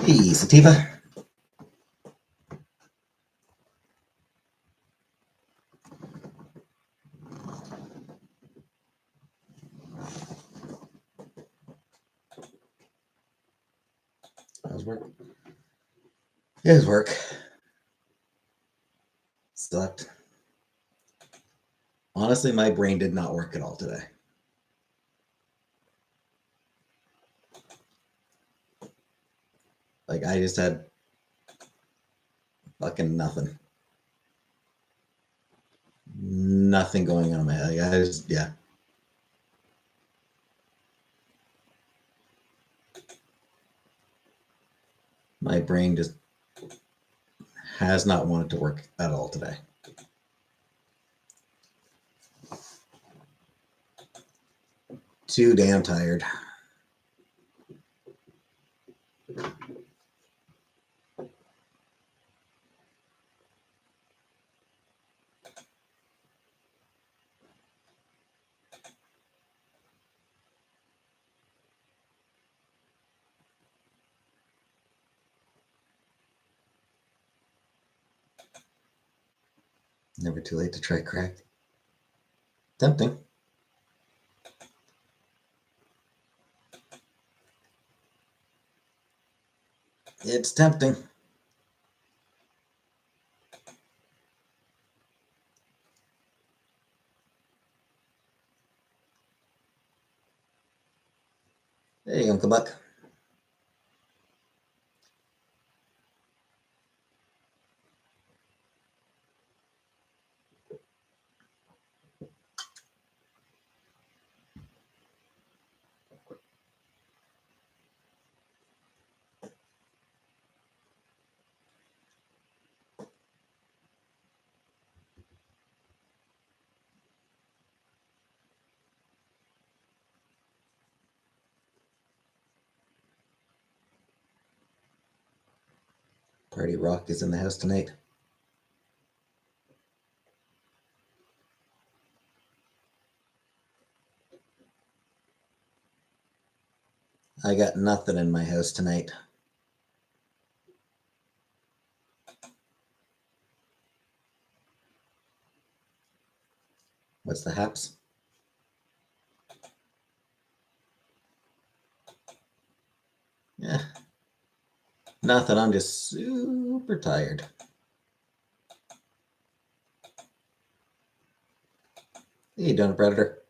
Hey, Sativa. How's work? His work. Slept. Honestly, my brain did not work at all today. Like, I just had fucking nothing. Nothing going on in my head. Like, I just, yeah. My brain just has not wanted to work at all today. Too damn tired. Never too late to try crack. Tempting. It's tempting. Hey, Uncle Buck. Party Rock is in the house tonight. I got nothing in my house tonight. What's the haps? Yeah. Nothing. I'm just super tired. Hey, you doing, Predator?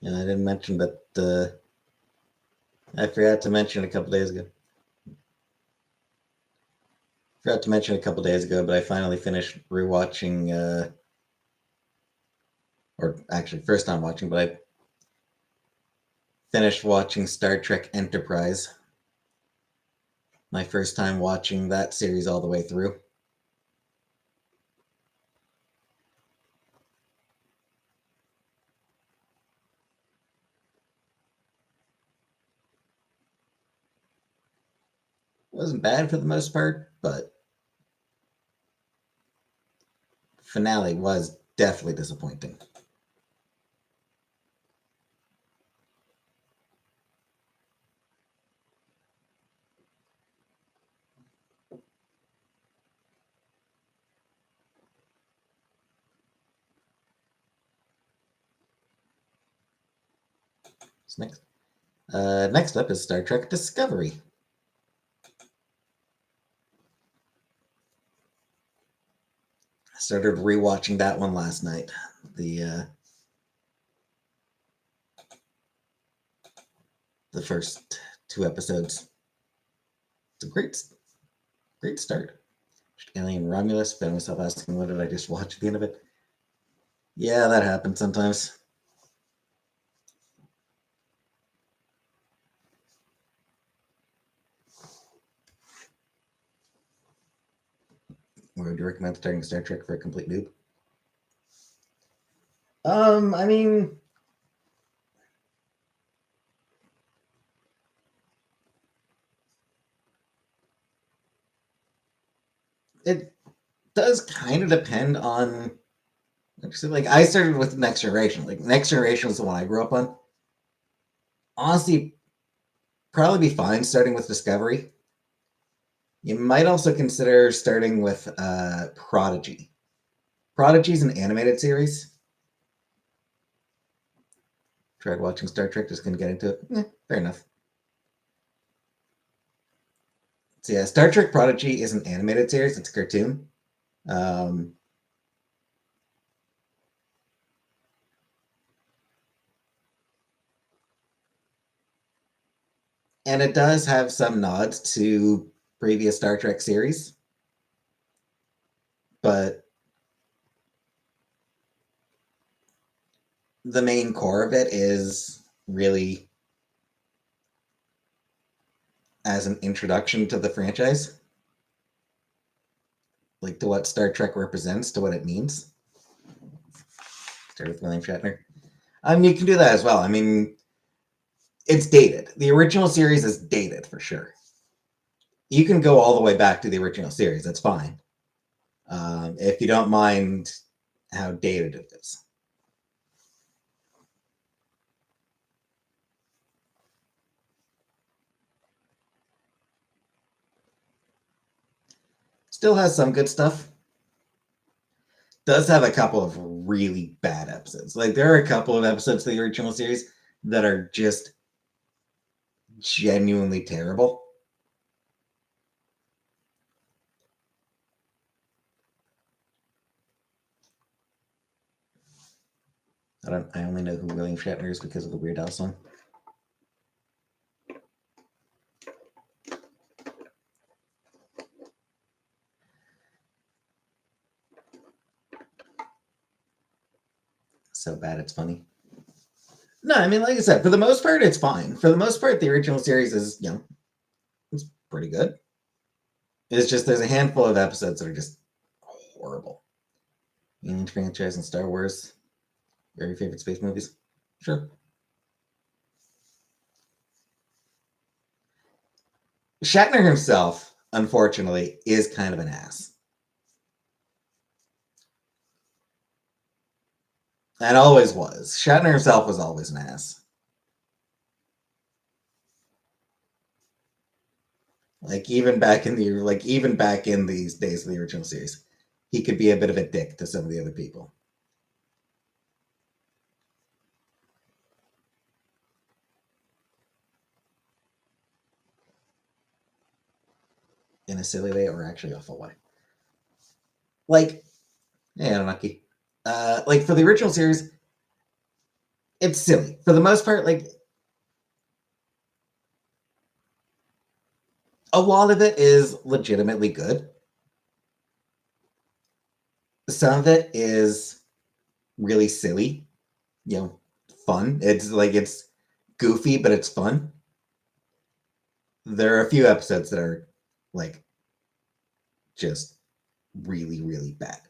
Yeah, I didn't mention, but I forgot to mention a couple days ago. Forgot to mention a couple days ago, but I finally finished rewatching, or actually, first time watching, but I finished watching Star Trek Enterprise. My first time watching that series all the way through. Wasn't bad for the most part, but finale was definitely disappointing. So next up is Star Trek Discovery. I started rewatching that one last night. The first two episodes. It's a great start. Alien Romulus. Found myself asking, what did I just watch at the end of it? Yeah, that happens sometimes. Would you recommend starting Star Trek for a complete noob? I mean, it does kind of depend on. Like, I started with Next Generation. Like, Next Generation was the one I grew up on. Honestly, probably be fine starting with Discovery. You might also consider starting with Prodigy. Prodigy is an animated series. Tried watching Star Trek, just couldn't get into it. Fair enough. So yeah, Star Trek Prodigy is an animated series. It's a cartoon. Um, and it does have some nods to previous Star Trek series, but the main core of it is really as an introduction to the franchise, like to what Star Trek represents, to what it means. Start with William Shatner. You can do that as well. I mean, it's dated. The original series is dated for sure. You can go all the way back to the original series. That's fine. If you don't mind how dated it is. Still has some good stuff. Does have a couple of really bad episodes. Like, there are a couple of episodes of the original series that are just genuinely terrible. I only know who William Shatner is because of the Weird Al song. So bad it's funny. No, I mean, like I said, for the most part, it's fine. For the most part, the original series is, it's pretty good. It's just there's a handful of episodes that are just horrible. Alien franchise and Star Wars. Your favorite space movies? Sure. Shatner himself, unfortunately, is kind of an ass. And always was. Shatner himself was always an ass. Even back in these days of the original series, he could be a bit of a dick to some of the other people. In a silly way or actually awful way. Like, yeah, unlucky. Like, for the original series, it's silly. For the most part, like, a lot of it is legitimately good. Some of it is really silly, fun. It's goofy, but it's fun. There are a few episodes that are like just really, really bad.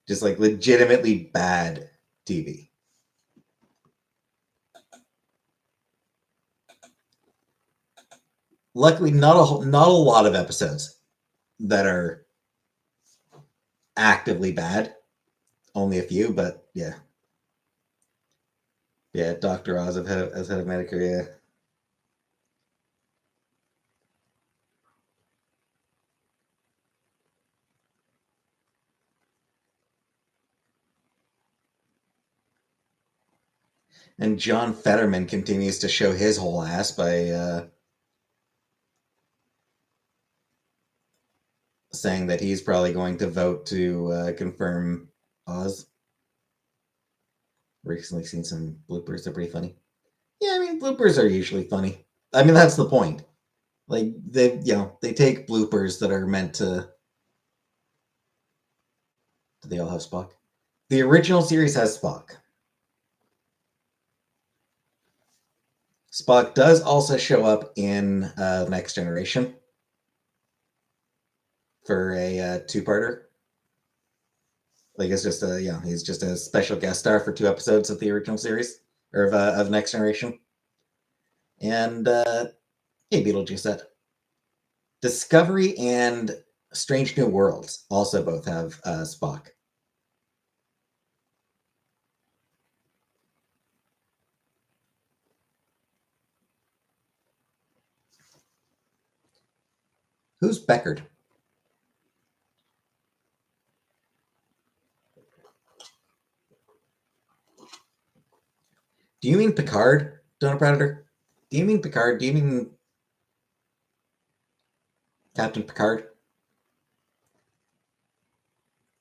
Just like legitimately bad TV. Luckily, not a lot of episodes that are actively bad. Only a few, but yeah. Yeah, Dr. Oz as head of Medicare, yeah. And John Fetterman continues to show his whole ass by saying that he's probably going to vote to confirm Oz. Recently seen some bloopers. They're pretty funny. Yeah, I mean, bloopers are usually funny. I mean, that's the point. Like, they take bloopers that are meant to Do they all have Spock? The original series has Spock. Spock does also show up in Next Generation for a two-parter. Like it's just he's just a special guest star for 2 episodes of the original series or of Next Generation. And hey, Beetlejuice, Discovery and Strange New Worlds also both have Spock. Who's Beckard? Do you mean Picard, Donut Predator? Do you mean Picard? Do you mean Captain Picard?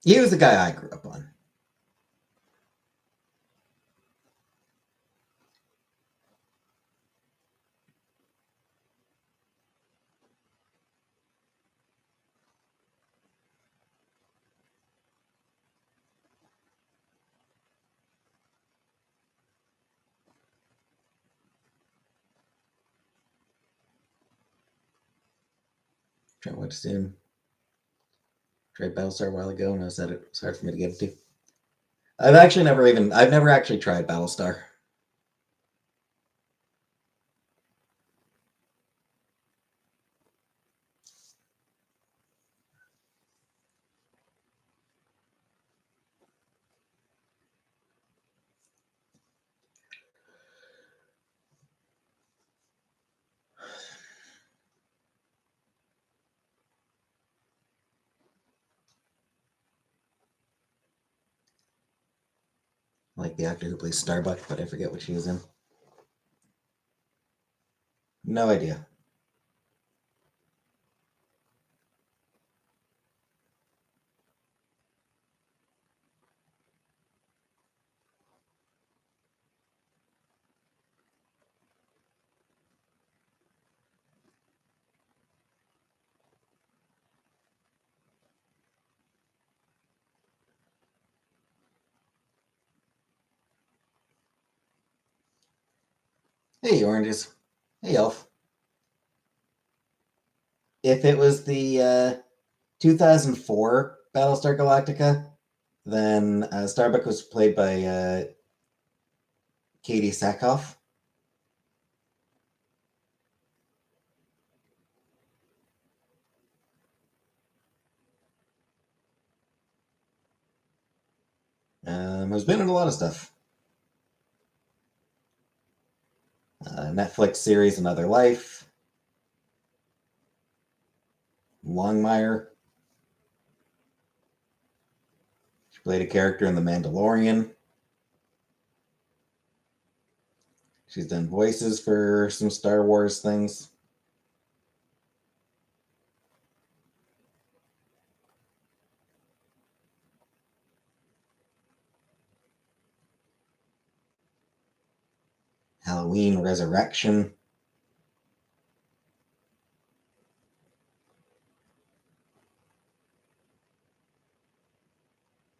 He was the guy I grew up on. Tried to watch soon. Tried Battlestar a while ago, and I said it was hard for me to get into. I've never actually tried Battlestar. I like the actor who plays Starbuck, but I forget what she was in. No idea. Hey, Oranges. Hey, Elf. If it was the 2004 Battlestar Galactica, then Starbuck was played by Katie Sackhoff. Who's been in a lot of stuff. Netflix series Another Life. Longmire. She played a character in The Mandalorian. She's done voices for some Star Wars things. Halloween Resurrection.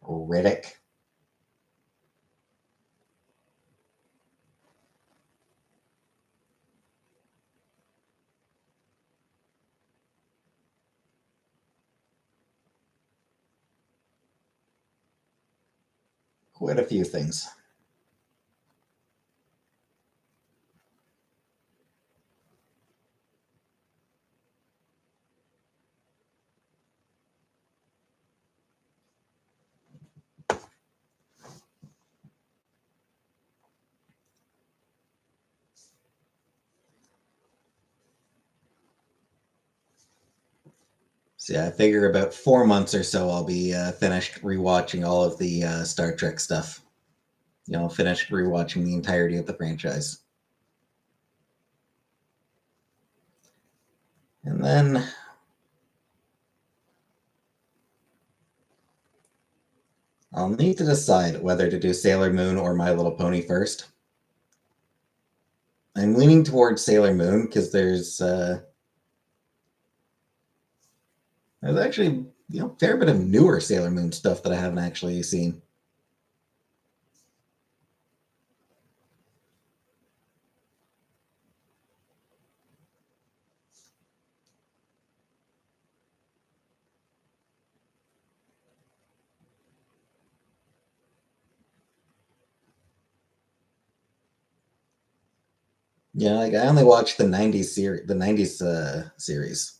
Riddick. Quite a few things. So yeah, I figure about 4 months or so I'll be finished rewatching all of the Star Trek stuff. Finished rewatching the entirety of the franchise. And then I'll need to decide whether to do Sailor Moon or My Little Pony first. I'm leaning towards Sailor Moon because there's actually fair bit of newer Sailor Moon stuff that I haven't actually seen. Yeah, like I only watched the '90s series, series.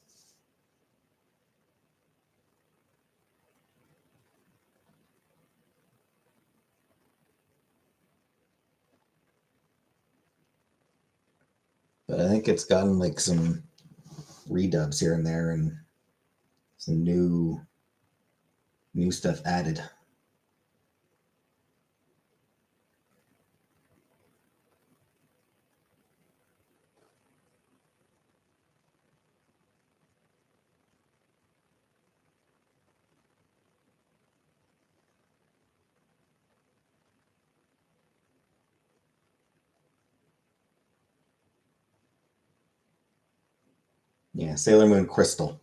But I think it's gotten like some redubs here and there and some new stuff added. Yeah, Sailor Moon Crystal.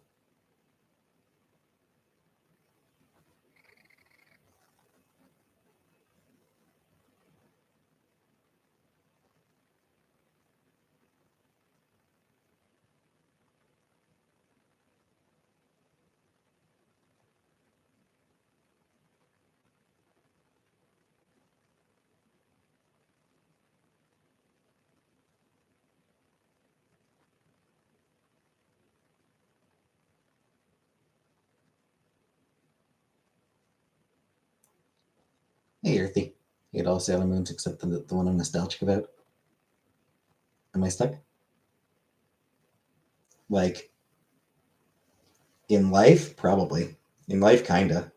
Hey, Earthy. You hate all Sailor Moons except the one I'm nostalgic about. Am I stuck? Like, in life, probably. In life, kinda.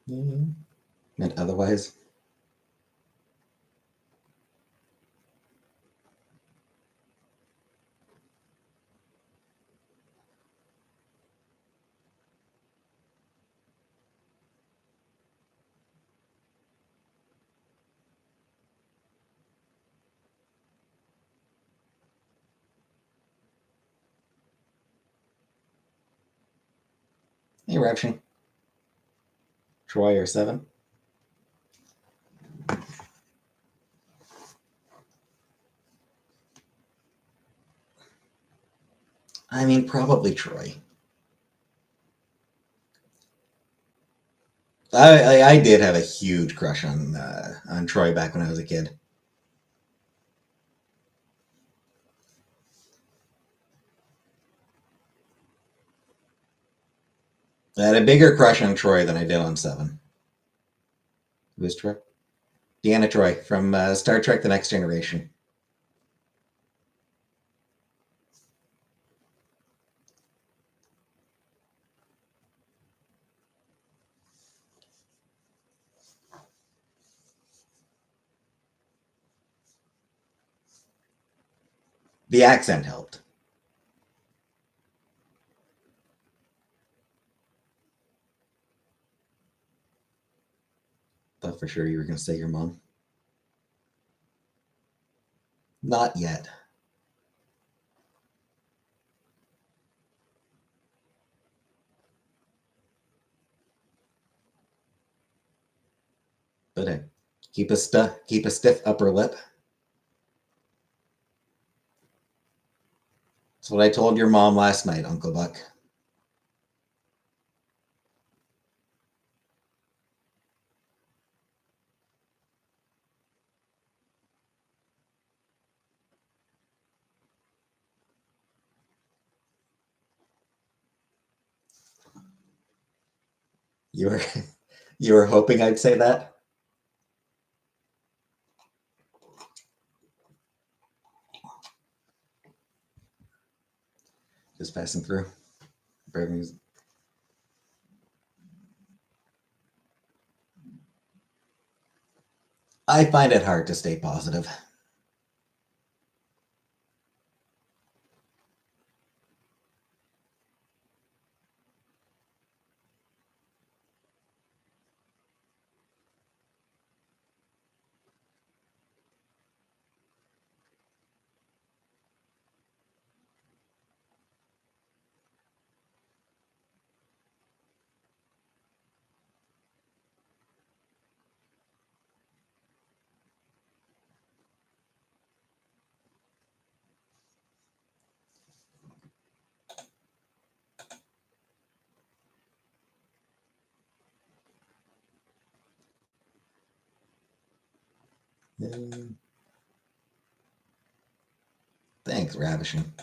Mm-hmm. And otherwise, hey, Raption. Troy or Seven. I mean, probably Troy. I did have a huge crush on Troy back when I was a kid. I had a bigger crush on Troy than I did on Seven. Who is Troy? Deanna Troy from Star Trek: The Next Generation. The accent helped. Thought for sure you were going to say your mom. Not yet. But hey, keep a stiff upper lip. That's what I told your mom last night, Uncle Buck. You were you were hoping I'd say that? Just passing through. I find it hard to stay positive. Thanks, Ravishing.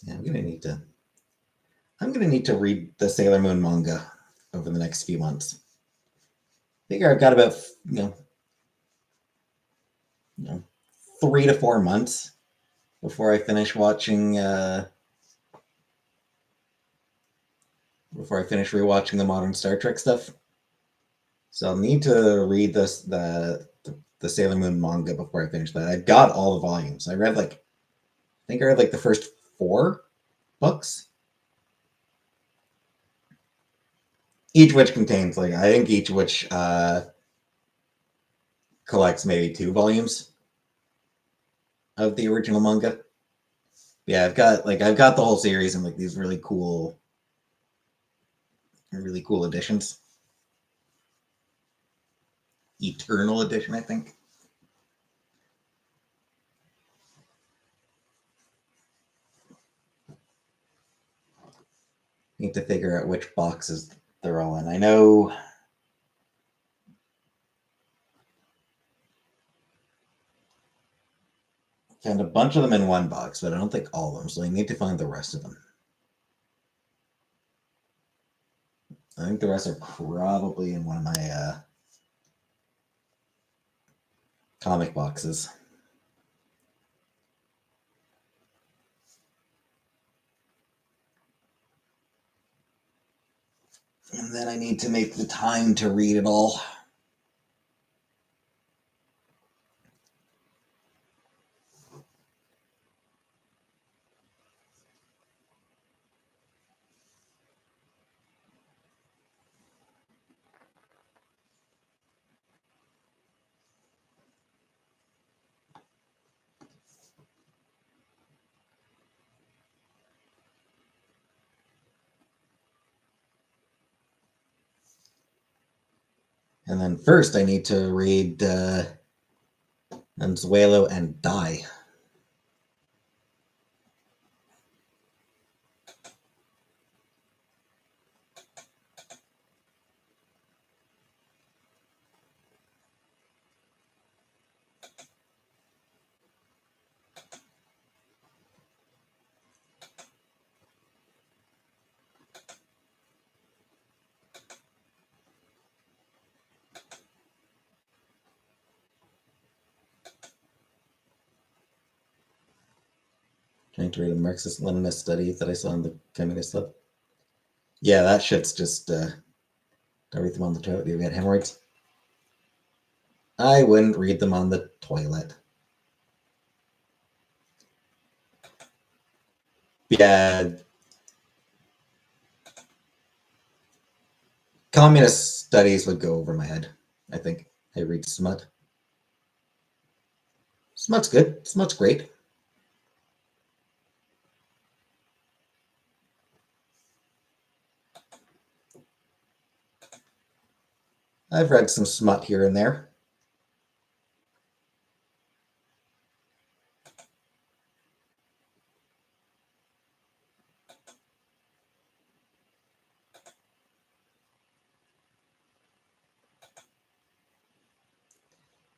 Yeah, I'm gonna need to read the Sailor Moon manga over the next few months. I figure I've got about you know 3 to 4 months before I finish watching before I finish rewatching the modern Star Trek stuff. So I'll need to read the Sailor Moon manga before I finish that. I've got all the volumes. I think I read like the first 4 books, each which contains each which collects maybe 2 volumes of the original manga. Yeah, I've got the whole series and like these really cool editions. Eternal edition, I think. Need to figure out which boxes they're all in. I know I found a bunch of them in one box, but I don't think all of them, so I need to find the rest of them. I think the rest are probably in one of my comic boxes. And then I need to make the time to read it all. And then first I need to read Anzuelo and Die. Trying to read a Marxist-Leninist study that I saw in the Communist Club. Yeah, that shit's just don't read them on the toilet. You get hemorrhoids. I wouldn't read them on the toilet. Yeah, communist studies would go over my head. I think I read smut. Smut's good. Smut's great. I've read some smut here and there.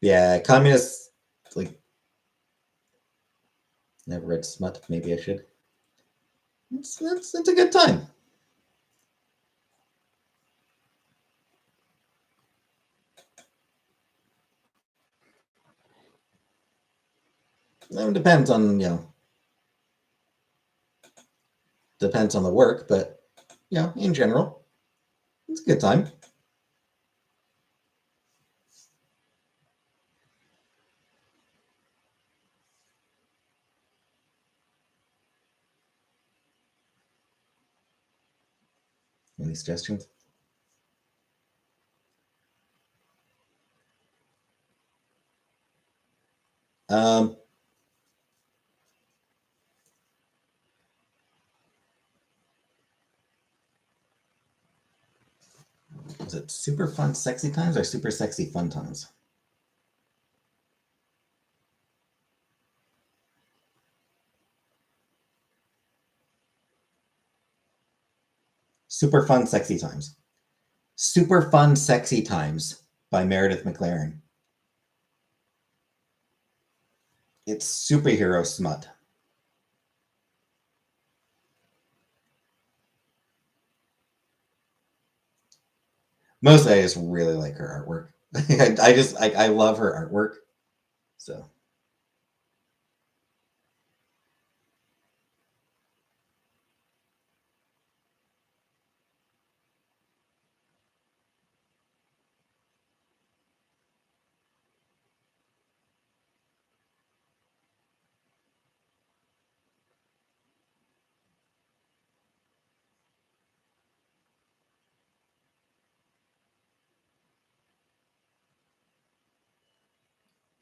Yeah, communists, like, never read Smut. Maybe I should. It's a good time. It depends on, depends on the work, but, in general, it's a good time. Any suggestions? Um, is it super fun, sexy times or super sexy fun times? Super fun, sexy times. Super fun, sexy times by Meredith McLaren. It's superhero smut. Mostly, I just really like her artwork. I love her artwork. So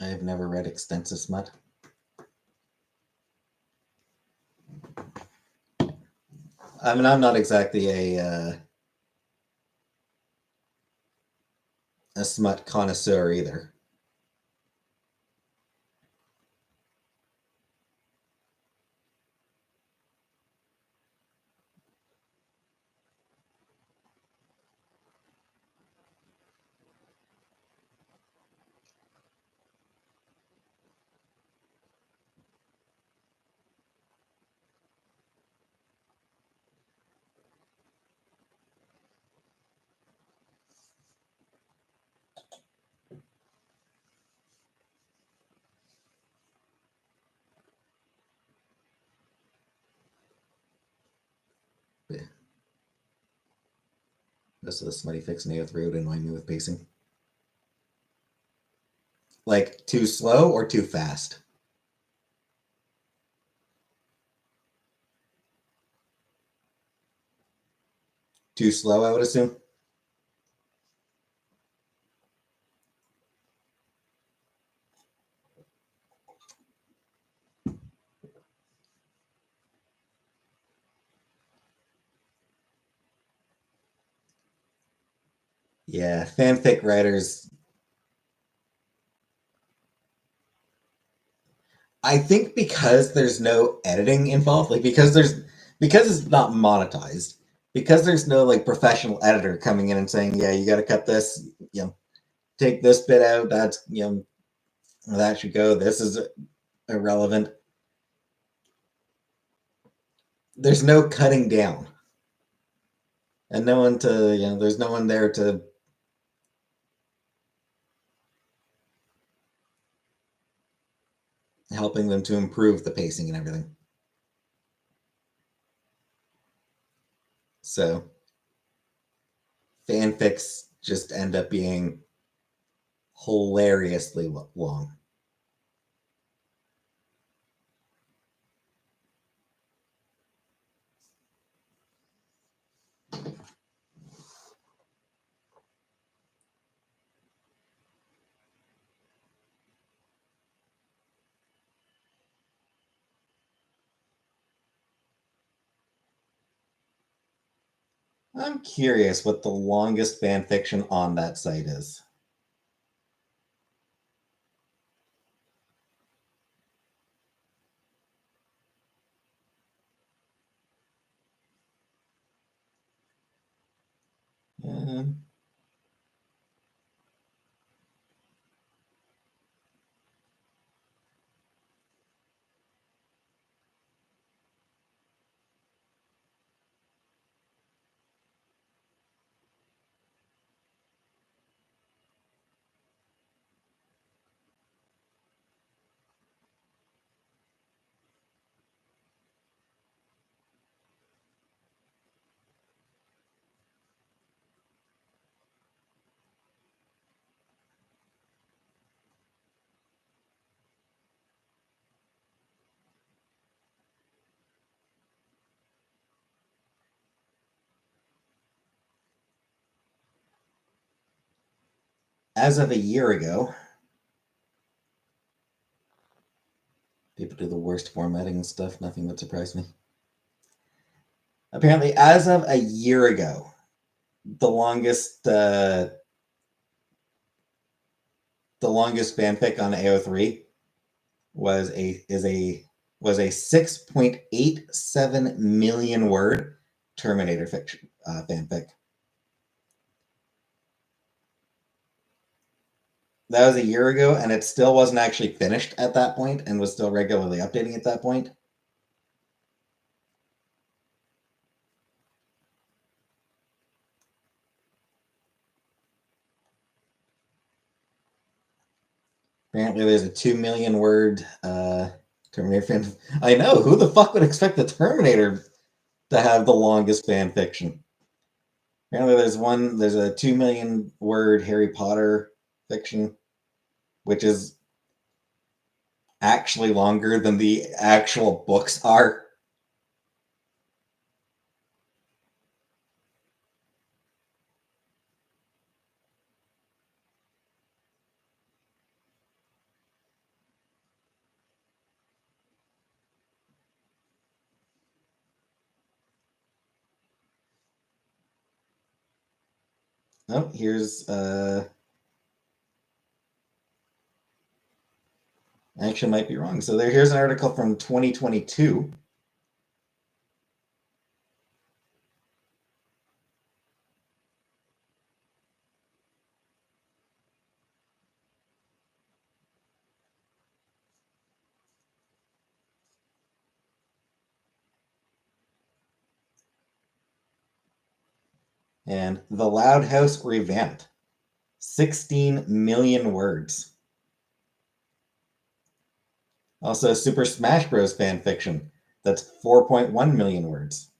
I have never read extensive smut. I mean, I'm not exactly a smut connoisseur either. But most of the smutty fics in AO3 would annoy me with pacing. Like too slow or too fast. Too slow, I would assume. Yeah, fanfic writers. I think because there's no editing involved, like because it's not monetized, because there's no like professional editor coming in and saying, yeah, you got to cut this, take this bit out. That's that should go. This is irrelevant. There's no cutting down, and no one to there's no one there to helping them to improve the pacing and everything. So fanfics just end up being hilariously long. I'm curious what the longest fan fiction on that site is. Um, as of a year ago, people do the worst formatting stuff. Nothing would surprise me. Apparently, as of a year ago, the longest fanfic on AO3 was a 6.87 million word Terminator fiction fanfic. That was a year ago, and it still wasn't actually finished at that point, and was still regularly updating at that point. Apparently, there's a 2 million word Terminator fan. I know, who the fuck would expect the Terminator to have the longest fan fiction? Apparently, there's a 2 million word Harry Potter fiction, which is actually longer than the actual books are. Oh, here's I actually might be wrong. So here's an article from 2022. And The Loud House revamped. 16 million words. Also, Super Smash Bros. Fan fiction. That's 4.1 million words.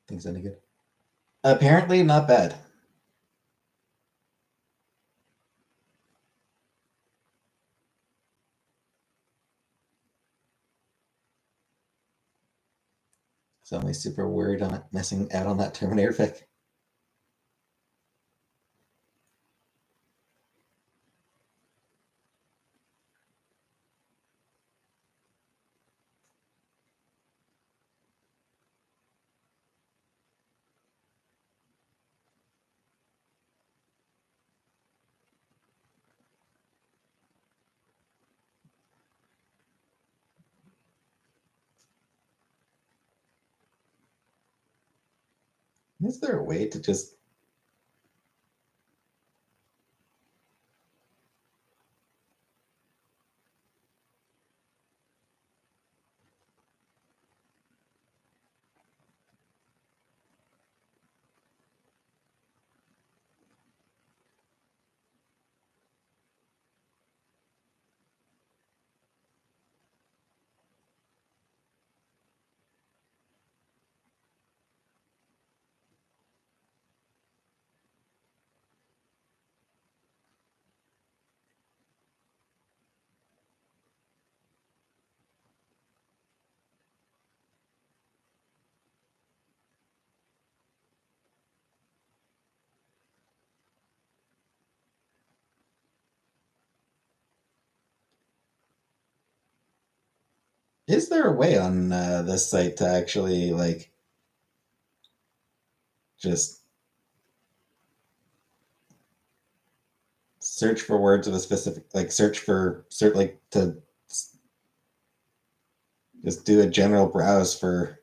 Things any good? Apparently, not bad. So I'm super worried on it missing out on that Terminator fic. Is there a way to just is there a way on this site to actually like just search for words of a specific search like to just do a general browse for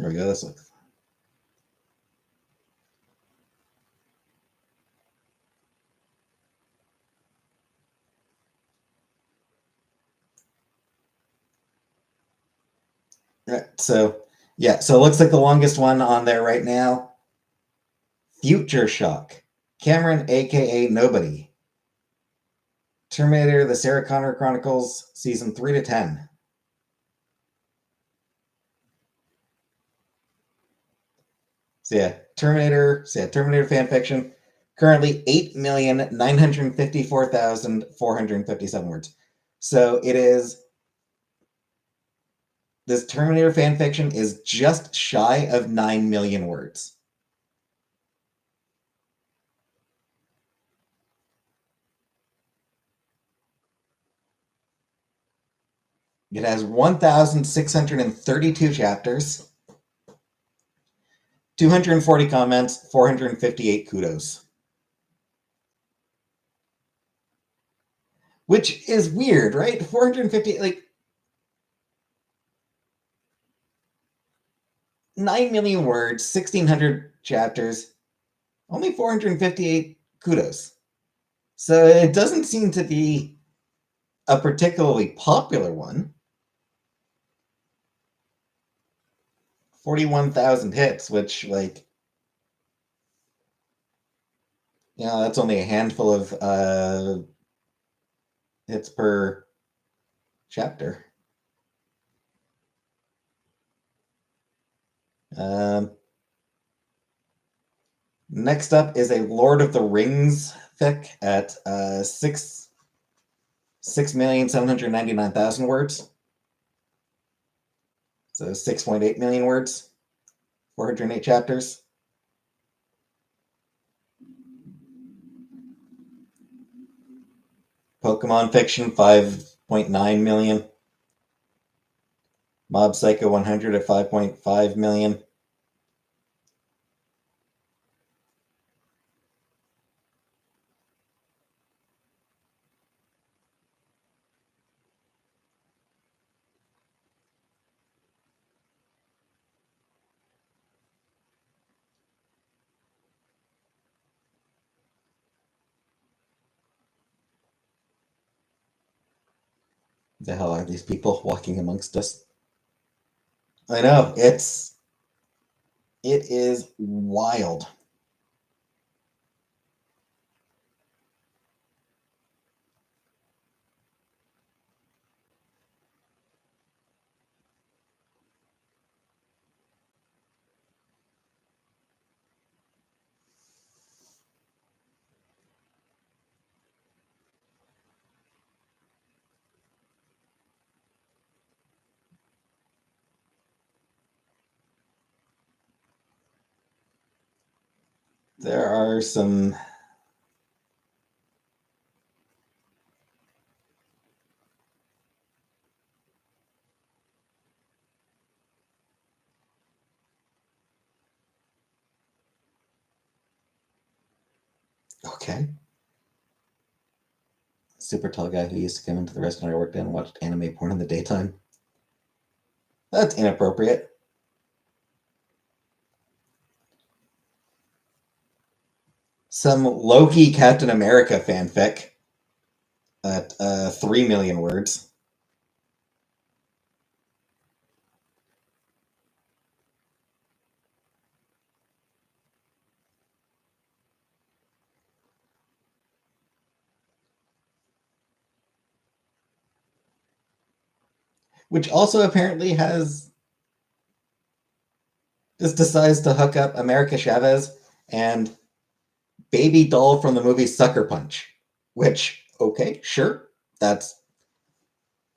There we go. This looks. Right. So yeah, so it looks like the longest one on there right now. Future Shock. Cameron, aka Nobody. Terminator: The Sarah Connor Chronicles, season 3 to 10. So yeah, Terminator fan fiction. Currently 8,954,457 words. So it is. This Terminator fan fiction is just shy of 9 million words. It has 1,632 chapters, 240 comments, 458 kudos. Which is weird, right? 450, like 9 million words, 1,600 chapters, only 458 kudos. So it doesn't seem to be a particularly popular one. 41,000 hits, which, like, yeah, that's only a handful of hits per chapter. Next up is a Lord of the Rings fic at 6,799,000 words. So 6.8 million words, 408 chapters. Pokemon fiction, 5.9 million. Mob Psycho 100 at 5.5 million. The hell are these people walking amongst us? I know, it is wild. There are some. Okay. Super tall guy who used to come into the restaurant I worked in and watched anime porn in the daytime. That's inappropriate. Some Loki Captain America fanfic at 3 million words. Which also apparently has just decides to hook up America Chavez and Baby Doll from the movie Sucker Punch. Which, okay, sure, that's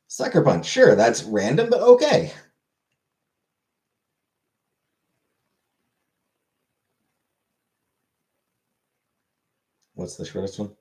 Sucker Punch. Sure, that's random, but okay. What's the shortest one?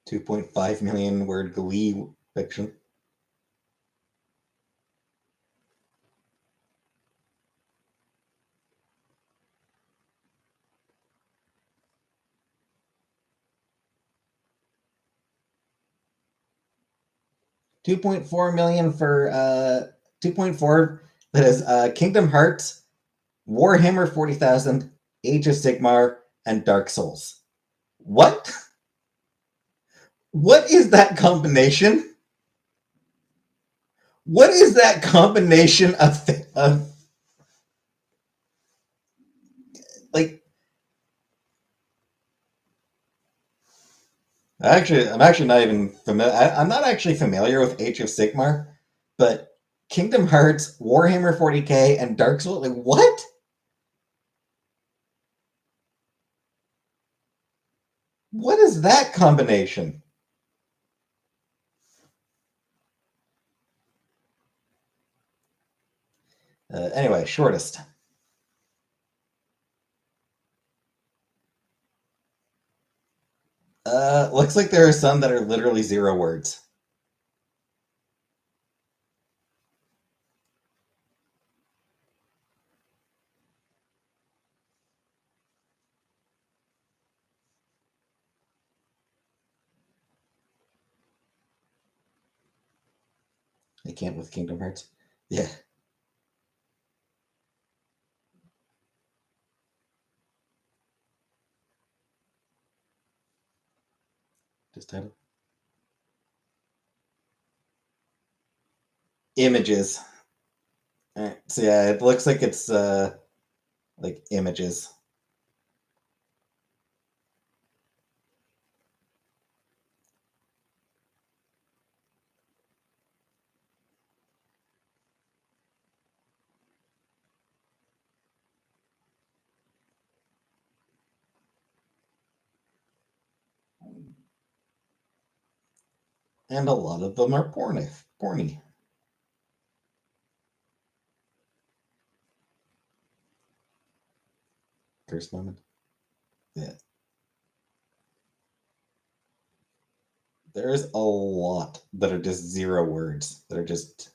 2.5 million word Glee fiction. $2.4 million for 2.4 that is Kingdom Hearts, Warhammer 40,000, Age of Sigmar, and Dark Souls. What? What is that combination? What is that combination of like? I'm actually not even familiar. I'm not actually familiar with Age of Sigmar, but Kingdom Hearts, Warhammer 40K, and Dark Souls. Like what? What is that combination? Anyway, shortest. Looks like there are some that are literally 0 words. I can't with Kingdom Hearts. Yeah. Just title. Images. All right. So yeah, it looks like it's like images. And a lot of them are porny. Curse moment. Yeah. There's a lot that are just 0 words. That are just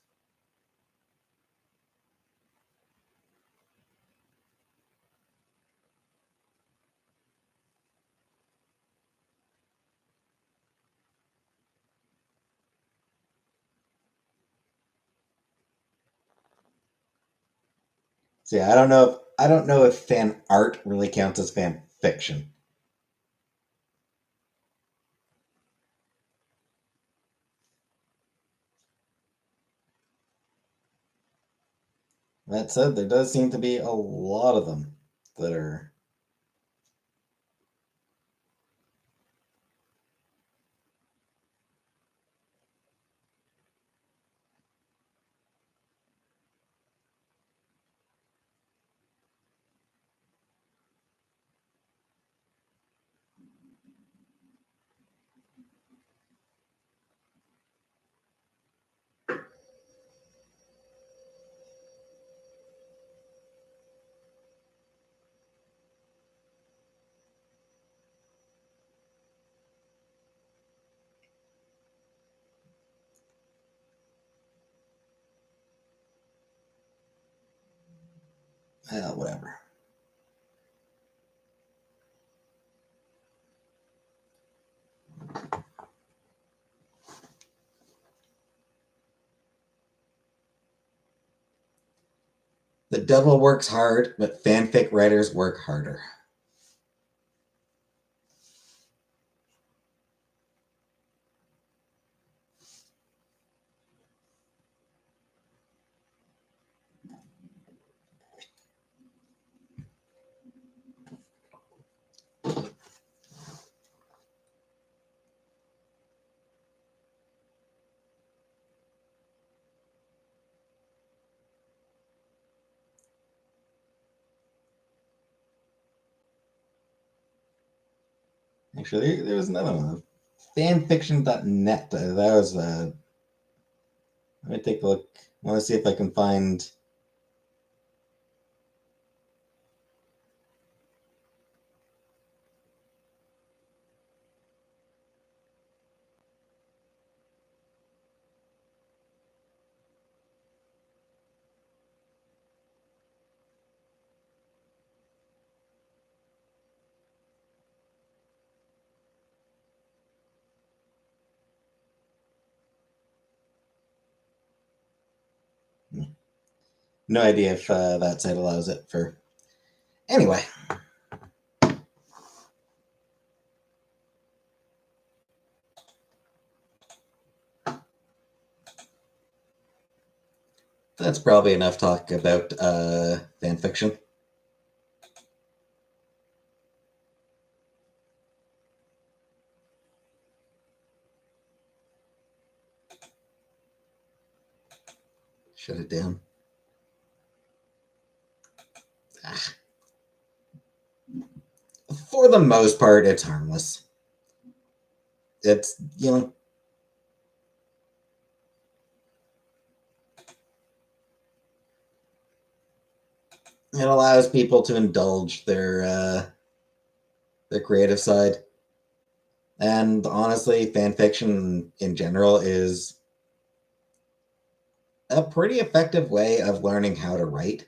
so yeah, I don't know if fan art really counts as fan fiction. That said, there does seem to be a lot of them that are. Whatever. The devil works hard, but fanfic writers work harder. Actually, there was another one. Fanfiction.net. That was. Let me take a look. I want to see if I can find. No idea if that site allows it for. Anyway. That's probably enough talk about fan fiction. Shut it down. For the most part, it's harmless. It's, you know, it allows people to indulge their creative side. And honestly, fan fiction in general is a pretty effective way of learning how to write.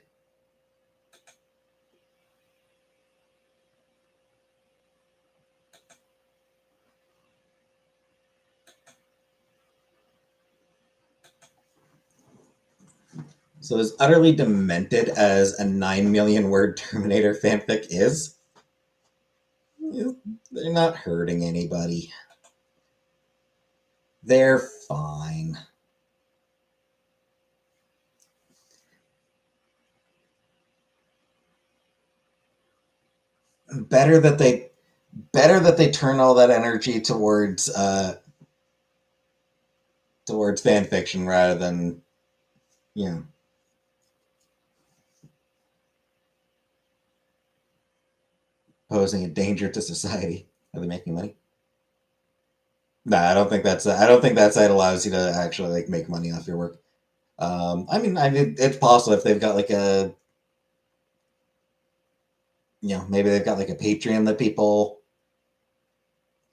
So as utterly demented as a 9 million word Terminator fanfic is, they're not hurting anybody. They're fine. Better that they turn all that energy towards fan fiction rather than, you know, posing a danger to society. Are they making money? No, I don't think that site allows you to actually like make money off your work. I mean, it's possible if they've got like a, you know, maybe they've got like a Patreon that people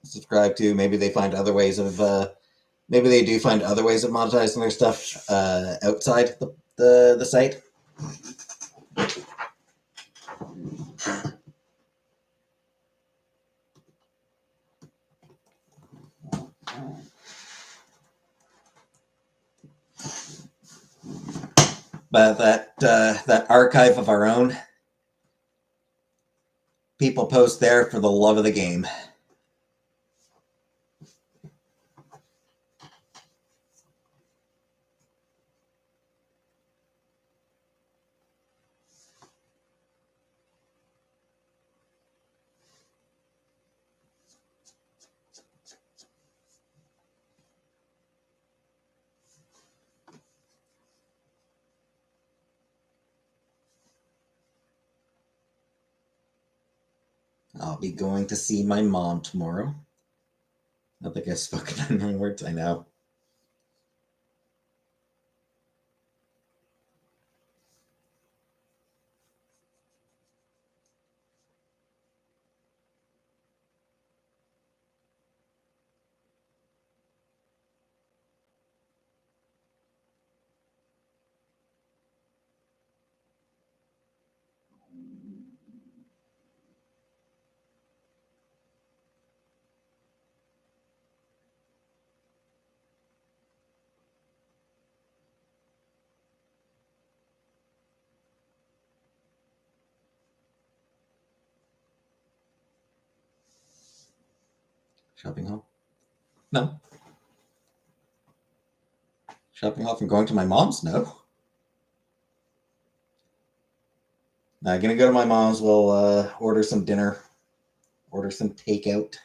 subscribe to. Maybe they find other ways of, maybe they do find other ways of monetizing their stuff outside the site. But that archive of our own, people post there for the love of the game. I'll be going to see my mom tomorrow. I don't think I've spoken 9 words. I know. Shopping hall? No. Shopping hall from going to my mom's? No. Gonna go to my mom's. We'll order some dinner, order some takeout.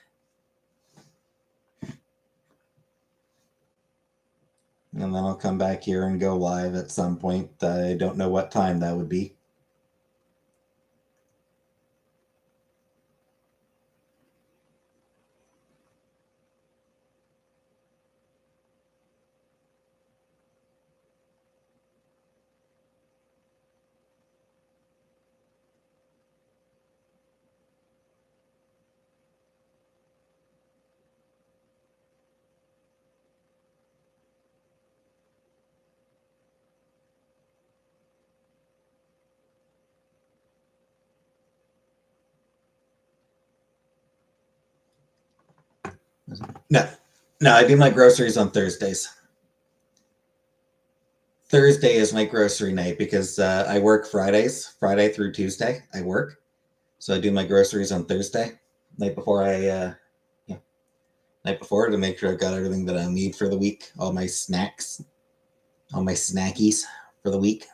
And then I'll come back here and go live at some point. I don't know what time that would be. No, I do my groceries on Thursdays. Thursday is my grocery night because I work Fridays, Friday through Tuesday. I work, so I do my groceries on Thursday, night before night before to make sure I've got everything that I need for the week, all my snacks, all my snackies for the week.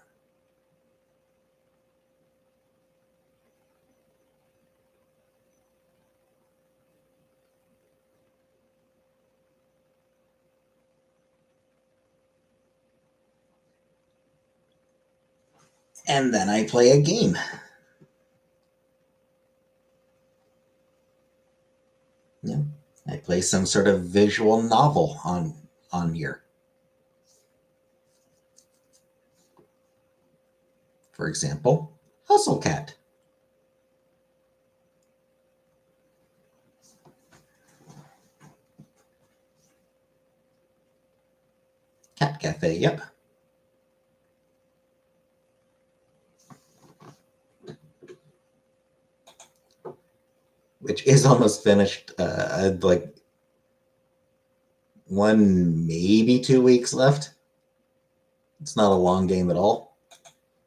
And then I play a game. Yeah, I play some sort of visual novel on here. For example, Hustle Cat. Cat Cafe, yep. Which is almost finished. Like 1, maybe 2 weeks left. It's not a long game at all.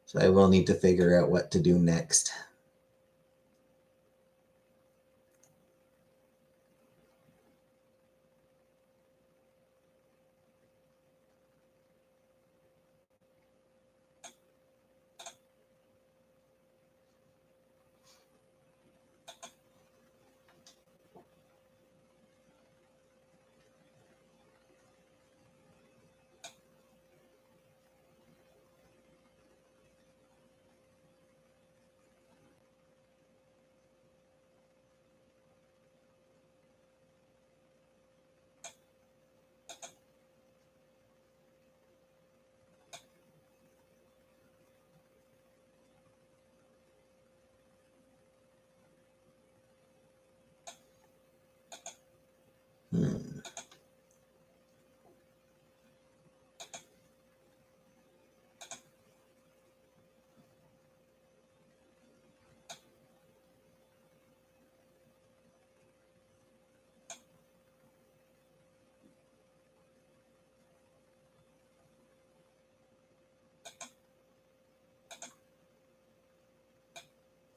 So I will need to figure out what to do next. Hmm.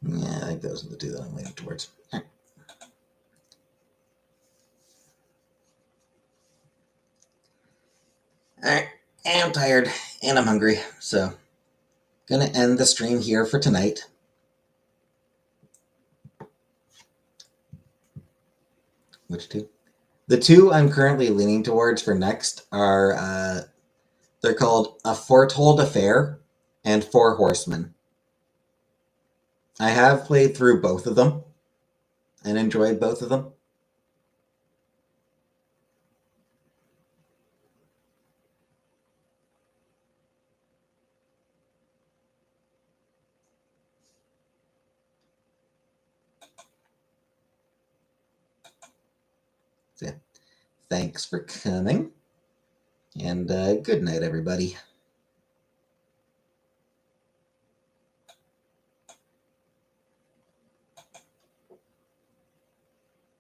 Yeah, I think those are the two that I'm leaning towards. All right, I'm tired and I'm hungry, so gonna end the stream here for tonight. Which two? The two I'm currently leaning towards for next are they're called A Foretold Affair and Four Horsemen. I have played through both of them and enjoyed both of them. So, yeah. Thanks for coming, and good night, everybody.